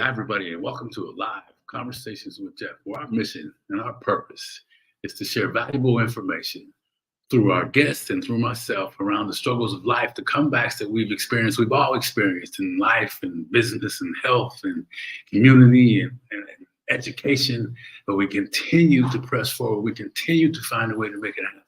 Hi, everybody, and welcome to a live Conversations with Jeff, where our mission and our purpose is to share valuable information through our guests and through myself around the struggles of life, the comebacks that we've all experienced in life and business and health and community and education. But we continue to press forward. We continue to find a way to make it happen.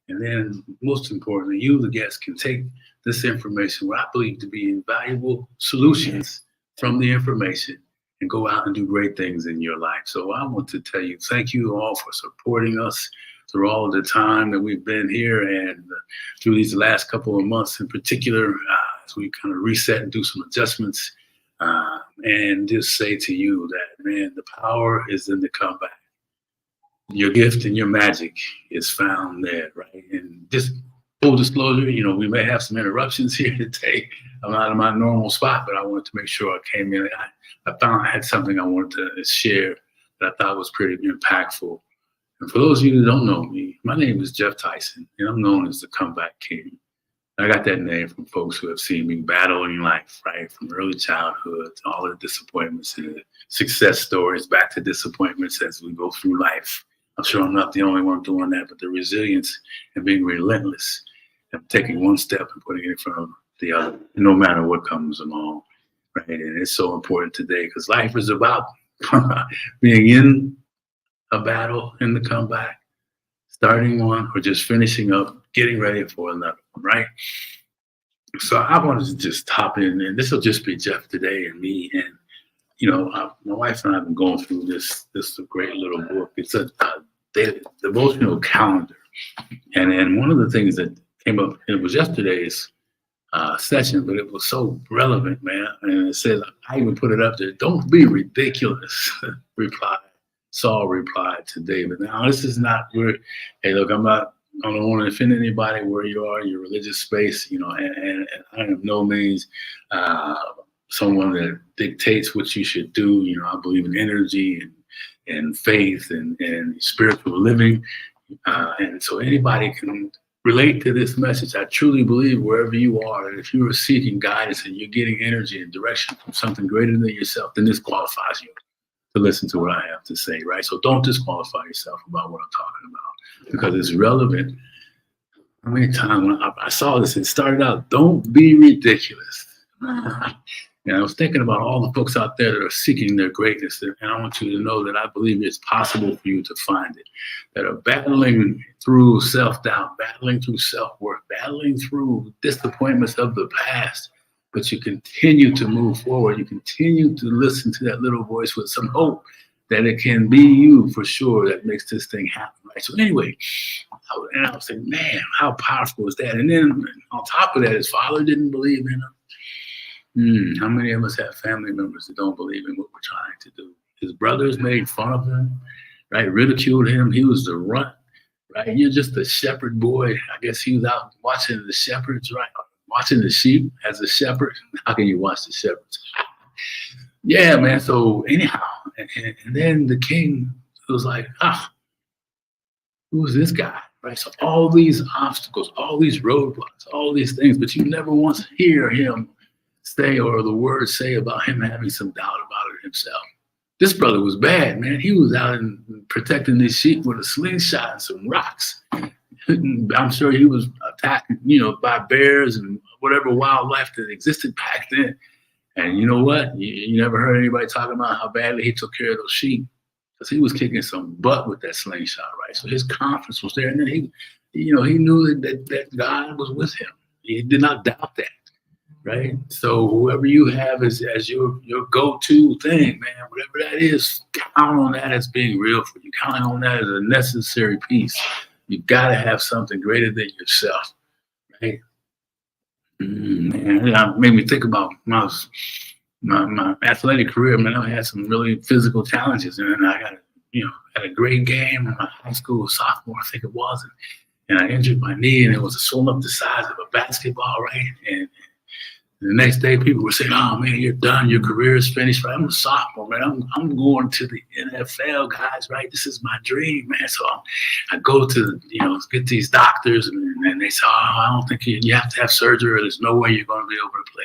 And then, most importantly, you, the guest, can take this information, what I believe to be invaluable solutions from the information, and go out and do great things in your life. So I want to tell you, thank you all for supporting us through all of the time that we've been here and through these last couple of months in particular, as we kind of reset and do some adjustments. And just say to you that, man, the power is in the comeback. Your gift and your magic is found there, right? And just full disclosure, we may have some interruptions here today. I'm not in my normal spot, but I wanted to make sure I came in. I found I had something I wanted to share that I thought was pretty impactful. And for those of you that don't know me, my name is Jeff Tyson, and I'm known as the Comeback King. I got that name from folks who have seen me battling life, right? From early childhood to all the disappointments and the success stories, back to disappointments as we go through life. I'm sure I'm not the only one doing that, but the resilience and being relentless and taking one step and putting it in front of the other, no matter what comes along, right? And it's so important today because life is about being in a battle, in the comeback, starting one, or just finishing up, getting ready for another one, right? So I wanted to just hop in, and this will just be Jeff today and me. And my wife and I have been going through this great little book. It's a devotional calendar. And one of the things that came up, it was yesterday's session, but it was so relevant, man. And it said, I even put it up there, don't be ridiculous, Saul replied to David. Now, this is not where, hey, look, I don't want to offend anybody where you are in your religious space, and I am no means someone that dictates what you should do. I believe in energy and faith and spiritual living. And so anybody can relate to this message. I truly believe wherever you are, and if you are seeking guidance and you're getting energy and direction from something greater than yourself, then this qualifies you to listen to what I have to say, right? So don't disqualify yourself about what I'm talking about because it's relevant. How many times when I saw this, it started out, don't be ridiculous. And I was thinking about all the folks out there that are seeking their greatness, and I want you to know that I believe it's possible for you to find it, that are battling through self-doubt, battling through self-worth, battling through disappointments of the past, but you continue to move forward. You continue to listen to that little voice with some hope that it can be you for sure that makes this thing happen, right? So anyway, I was saying, man, how powerful is that? And then on top of that, his father didn't believe in him. How many of us have family members that don't believe in what we're trying to do? His brothers made fun of him, right? Ridiculed him. He was the runt, right? You're just a shepherd boy. I guess he was out watching the shepherds, right? Watching the sheep as a shepherd. How can you watch the shepherds? Yeah, man. So anyhow, and then the king was like, who's this guy? Right? So all these obstacles, all these roadblocks, all these things, but you never once hear him say or the words say about him having some doubt about it himself. This brother was bad, man. He was out and protecting these sheep with a slingshot and some rocks. I'm sure he was attacked, by bears and whatever wildlife that existed back then. And you know what? You never heard anybody talking about how badly he took care of those sheep because he was kicking some butt with that slingshot, right? So his confidence was there. And then he knew that God was with him. He did not doubt that. Right. So whoever you have as your go-to thing, man, whatever that is, count on that as being real for you. Count on that as a necessary piece. You got to have something greater than yourself. Right. Man, that made me think about my athletic career. Man, I had some really physical challenges, and I had a great game in my high school sophomore, I think it was, and I injured my knee, and it was swollen up the size of a basketball, right? And the next day, people were saying, "Oh man, you're done. Your career is finished." Right? I'm a sophomore, man. I'm going to the NFL, guys. Right? This is my dream, man. So I go to get these doctors, and they say, "Oh, I don't think you have to have surgery. Or there's no way you're going to be able to play."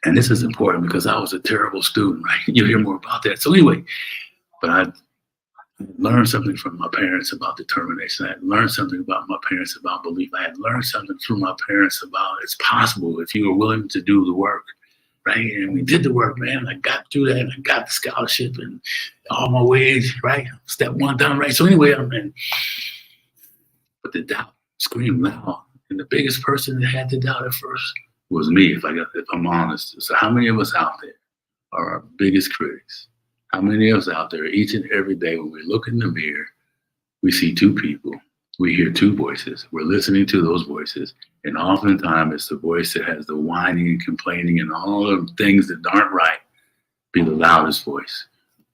And this is important because I was a terrible student, right? You'll hear more about that. So anyway, but I learned something from my parents about determination. I had learned something about my parents about belief. I had learned something through my parents about it's possible if you are willing to do the work, right? And we did the work, man. I got through that. I got the scholarship and all my wage, right? Step one done, right? So anyway, but the doubt screamed loud. And the biggest person that had the doubt at first was me, if I'm honest. So how many of us out there are our biggest critics? How many of us out there each and every day when we look in the mirror, we see two people, we hear two voices, we're listening to those voices, and oftentimes it's the voice that has the whining and complaining and all the things that aren't right be the loudest voice.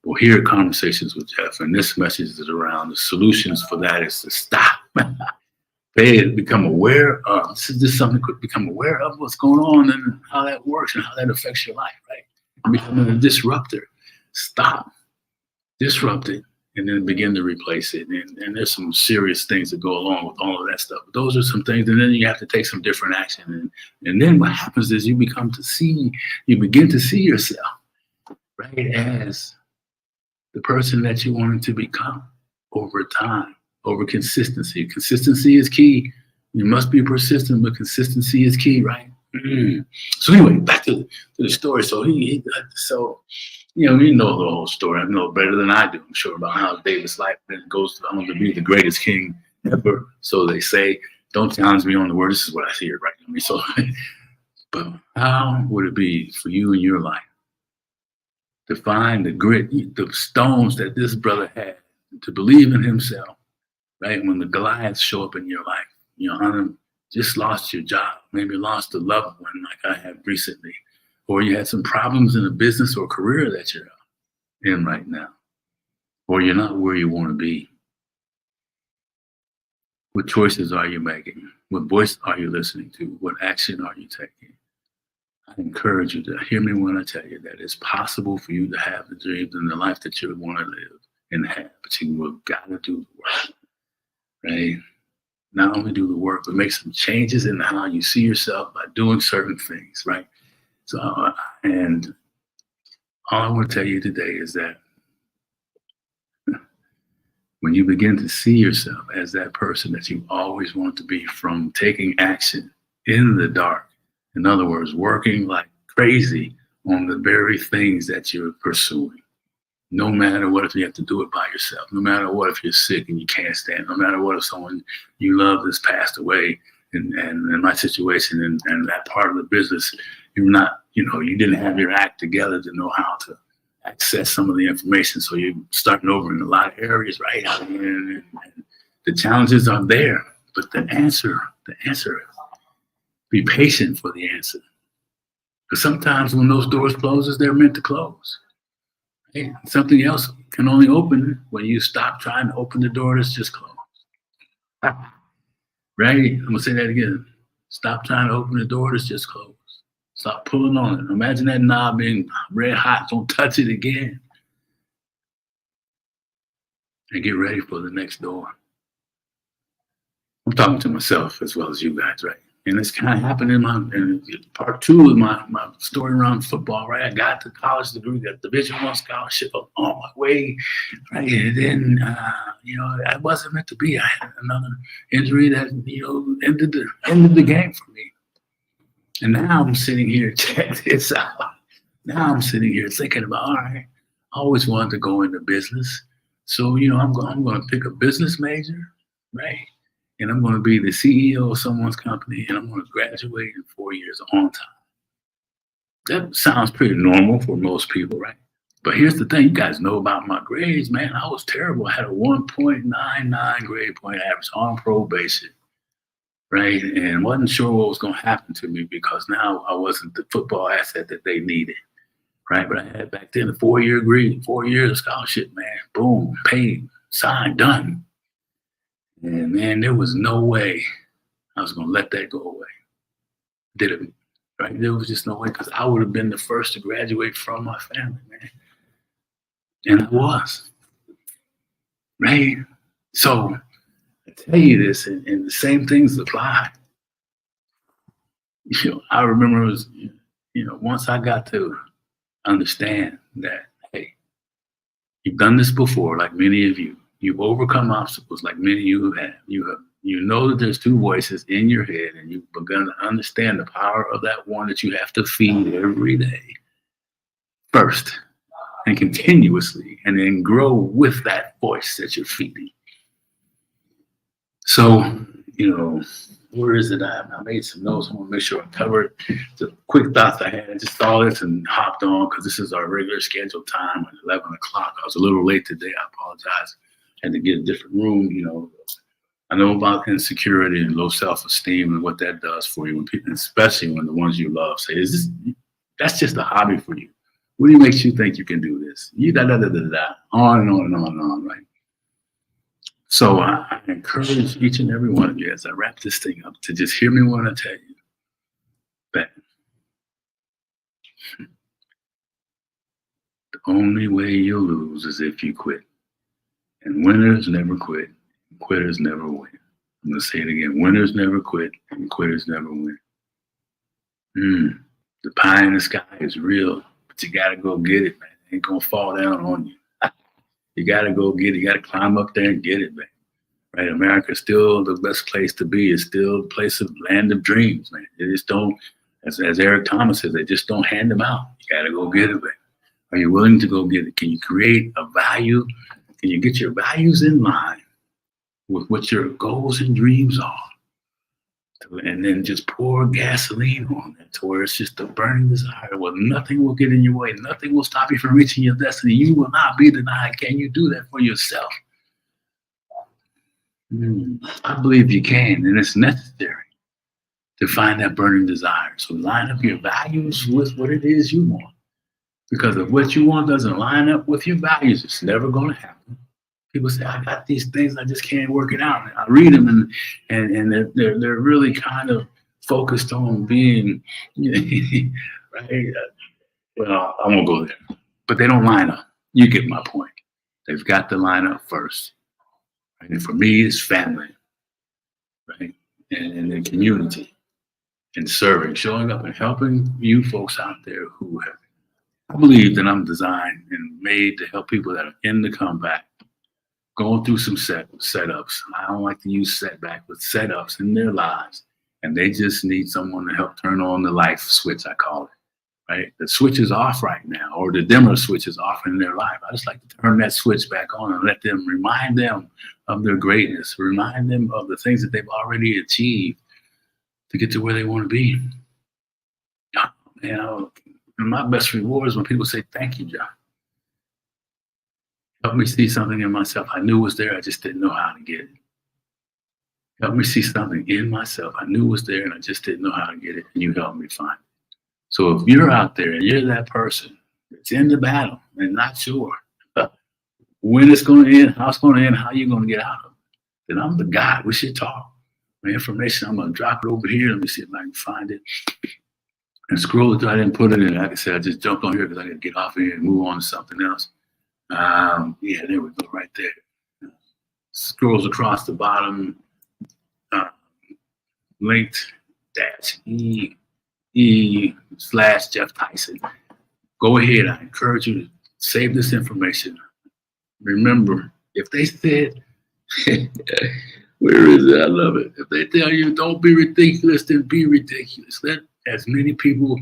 Well, here at Conversations with Jeff, and this message is around the solutions for that is to stop. Become aware of, this is just something to become aware of what's going on and how that works and how that affects your life, right? And becoming a disruptor. Stop, disrupt it, and then begin to replace it. And there's some serious things that go along with all of that stuff. But those are some things, and then you have to take some different action. And then what happens is you begin to see yourself, right, as the person that you wanted to become over time, over consistency. Consistency is key. You must be persistent, but consistency is key, right? So anyway, back to the story. So you know the whole story. I know better than I do, I'm sure, about how David's life goes on to be the greatest king ever. So they say, don't challenge me on the word. This is what I see it right. So, but how would it be for you in your life to find the grit, the stones that this brother had, to believe in himself, right? When the Goliaths show up in your life, just lost your job, maybe lost a loved one like I have recently, or you had some problems in a business or career that you're in right now, or you're not where you want to be. What choices are you making? What voice are you listening to? What action are you taking? I encourage you to hear me when I tell you that it's possible for you to have the dreams and the life that you want to live and have, but you got to do the work, right? Not only do the work, but make some changes in how you see yourself by doing certain things, right? So, and all I want to tell you today is that when you begin to see yourself as that person that you always want to be, from taking action in the dark, in other words, working like crazy on the very things that you're pursuing, no matter what if you have to do it by yourself, no matter what if you're sick and you can't stand, no matter what if someone you love has passed away, and in my situation and that part of the business, you're not, you didn't have your act together to know how to access some of the information. So you're starting over in a lot of areas, right? And the challenges are there, but the answer is be patient for the answer. Because sometimes when those doors closes, they're meant to close. Right? Something else can only open when you stop trying to open the door that's just closed. Right? I'm gonna say that again. Stop trying to open the door that's just closed. Stop pulling on it. Imagine that knob being red hot. Don't touch it again. And get ready for the next door. I'm talking to myself as well as you guys, right? And it's kind of happened in part two of my story around football, right? I got the college degree, got the Division I scholarship on my way, right? And then, I wasn't meant to be. I had another injury that, ended the game for me. And now I'm sitting here, check this out. Now I'm sitting here thinking about, all right, I always wanted to go into business. So, I'm going to pick a business major, right? And I'm going to be the CEO of someone's company, and I'm going to graduate in 4 years on time. That sounds pretty normal for most people, right? But here's the thing. You guys know about my grades, man. I was terrible. I had a 1.99 grade point average on probation, right? And wasn't sure what was going to happen to me because now I wasn't the football asset that they needed, right? But I had back then a 4-year degree, 4 years of scholarship, man. Boom, paid, signed, done. And man, there was no way I was going to let that go away. Didn't, right? There was just no way, because I would have been the first to graduate from my family, man. And I was, right? So I tell you this, and the same things apply. I remember once I got to understand that, hey, you've done this before, like many of you. You've overcome obstacles like many of you have. You know that there's two voices in your head, and you've begun to understand the power of that one that you have to feed every day first and continuously, and then grow with that voice that you're feeding. So, where is it? I made some notes. I want to make sure I covered the quick thoughts I had. I just saw this and hopped on because this is our regular scheduled time at 11 o'clock. I was a little late today. I apologize. I had to get a different room. I know about insecurity and low self-esteem and what that does for you, when people, especially when the ones you love say, that's just a hobby for you. What makes you think you can do this? On and on and on and on, right? So I encourage each and every one of you as I wrap this thing up to just hear me when I tell you that the only way you'll lose is if you quit. And winners never quit. Quitters never win. I'm going to say it again. Winners never quit and quitters never win. The pie in the sky is real, but you got to go get it, man. It ain't going to fall down on you. You got to go get it. You got to climb up there and get it, man. Right? America's still the best place to be. It's still the place of land of dreams, man. They just don't, as Eric Thomas says, they just don't hand them out. You got to go get it, man. Are you willing to go get it? Can you create a value? Can you get your values in line with what your goals and dreams are? And then just pour gasoline on it to where it's just a burning desire. Well, nothing will get in your way. Nothing will stop you from reaching your destiny. You will not be denied. Can you do that for yourself? I believe you can, and it's necessary to find that burning desire. So line up your values with what it is you want. Because if what you want doesn't line up with your values, it's never going to happen. People say, I got these things, I just can't work it out. And I read them, and they're really kind of focused on being, right? Well, I won't go there. But they don't line up. You get my point. They've got to line up first. Right? And for me, it's family, right? And the community, and serving, showing up and helping you folks out there who have. I believe that I'm designed and made to help people that are in the comeback, going through some setups. I don't like to use setback, but setups in their lives. And they just need someone to help turn on the life switch, I call it, right? The switch is off right now, or the dimmer switch is off in their life. I just like to turn that switch back on and let them, remind them of their greatness, remind them of the things that they've already achieved to get to where they want to be. And my best reward is when people say, thank you, John. Help me see something in myself I knew was there, I just didn't know how to get it. Help me see something in myself I knew was there and I just didn't know how to get it, and you helped me find it. So if you're out there and you're that person that's in the battle and not sure when it's going to end, how it's going to end, how you're going to get out of it, then I'm the guy. We should talk. My information, I'm going to drop it over here. Let me see if I can find it. And scroll it. I didn't put it in. Like I said, I just jumped on here because I got to get off here and move on to something else. Yeah, there we go, right there. Scrolls across the bottom. Linked -e/Jeff Tyson. Go ahead. I encourage you to save this information. Remember, if they said, where is it? I love it. If they tell you don't be ridiculous, then be ridiculous. Let as many people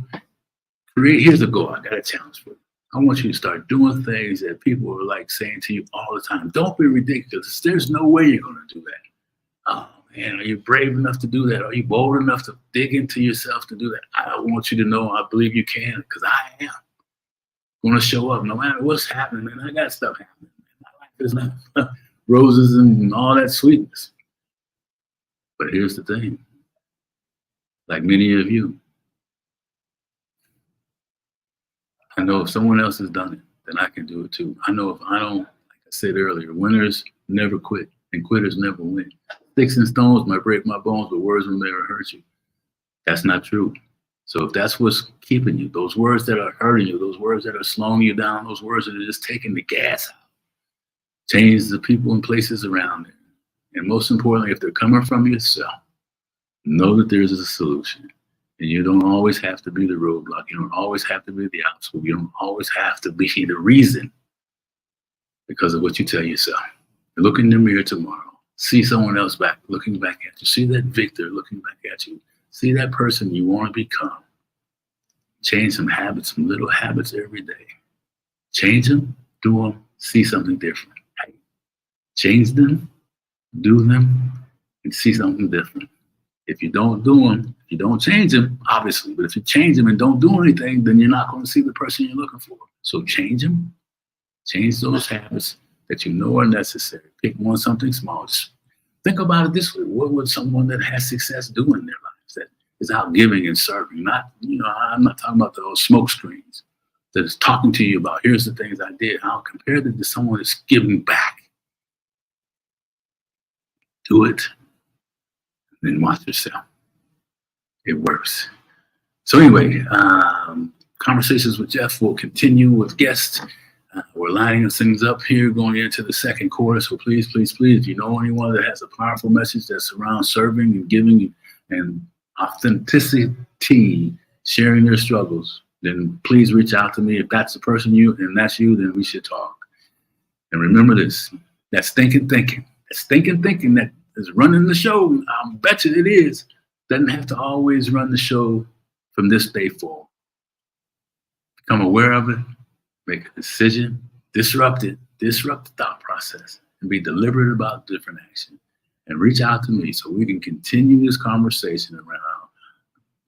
create. Here's a goal. I got a challenge for you. I want you to start doing things that people are like saying to you all the time. Don't be ridiculous. There's no way you're going to do that. Oh, man, are you brave enough to do that? Are you bold enough to dig into yourself to do that? I want you to know I believe you can, because I am going to show up no matter what's happening, man. I got stuff happening. My life is not roses and all that sweetness. But here's the thing. Like many of you, I know if someone else has done it, then I can do it too. I know if I don't, like I said earlier, winners never quit and quitters never win. Sticks and stones might break my bones, but words will never hurt you. That's not true. So if that's what's keeping you, those words that are hurting you, those words that are slowing you down, those words that are just taking the gas out, change the people and places around it. And most importantly, if they're coming from yourself, know that there's a solution. And you don't always have to be the roadblock. You don't always have to be the obstacle. You don't always have to be the reason because of what you tell yourself. Look in the mirror tomorrow. See someone else looking back at you. See that victor looking back at you. See that person you want to become. Change some habits, some little habits every day. Change them, do them, see something different. Change them, do them, and see something different. If you don't do them, if you don't change them, obviously, but if you change them and don't do anything, then you're not going to see the person you're looking for. So change them, change those habits that you know are necessary. Pick something small. Just think about it this way. What would someone that has success do in their lives that is out giving and serving? I'm not talking about those smoke screens that is talking to you about, here's the things I did. I'll compare them to someone that's giving back. Do it, and then watch yourself. It works. So anyway, Conversations with Jeff will continue with guests. We're lining things up here going into the second quarter. So please, please, please, if you know anyone that has a powerful message that's around serving and giving and authenticity, sharing their struggles, then please reach out to me. If that's the person that's you, then we should talk. And remember this, that stinking thinking that is running the show, I bet you it is, doesn't have to always run the show from this day forward. Become aware of it, make a decision, disrupt the thought process, and be deliberate about different action. And reach out to me so we can continue this conversation around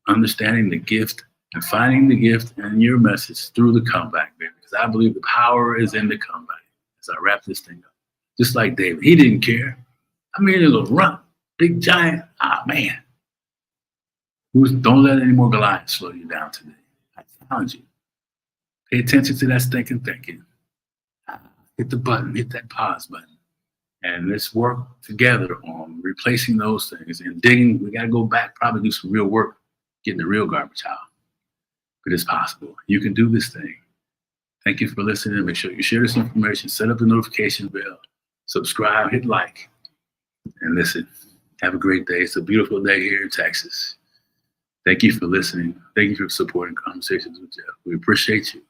understanding the gift and finding the gift and your message through the comeback, baby. Because I believe the power is in the comeback. As I wrap this thing up, just like David, he didn't care. I mean, it was run, big giant. Man. Don't let any more Goliaths slow you down today. I challenge you. Pay attention to that stinking thinking. Hit the button, hit that pause button. And let's work together on replacing those things and digging. We got to go back, probably do some real work, getting the real garbage out. But it's possible. You can do this thing. Thank you for listening. Make sure you share this information, set up the notification bell, subscribe, hit like, and listen. Have a great day. It's a beautiful day here in Texas. Thank you for listening. Thank you for supporting Conversations with Jeff. We appreciate you.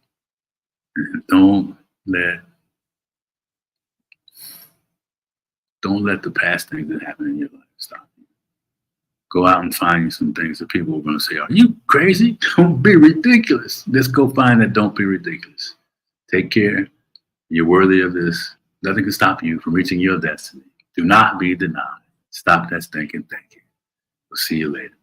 And don't let the past things that happen in your life stop you. Go out and find some things that people are going to say, are you crazy? Don't be ridiculous. Let's go find that don't be ridiculous. Take care. You're worthy of this. Nothing can stop you from reaching your destiny. Do not be denied. Stop that stinking thinking. We'll see you later.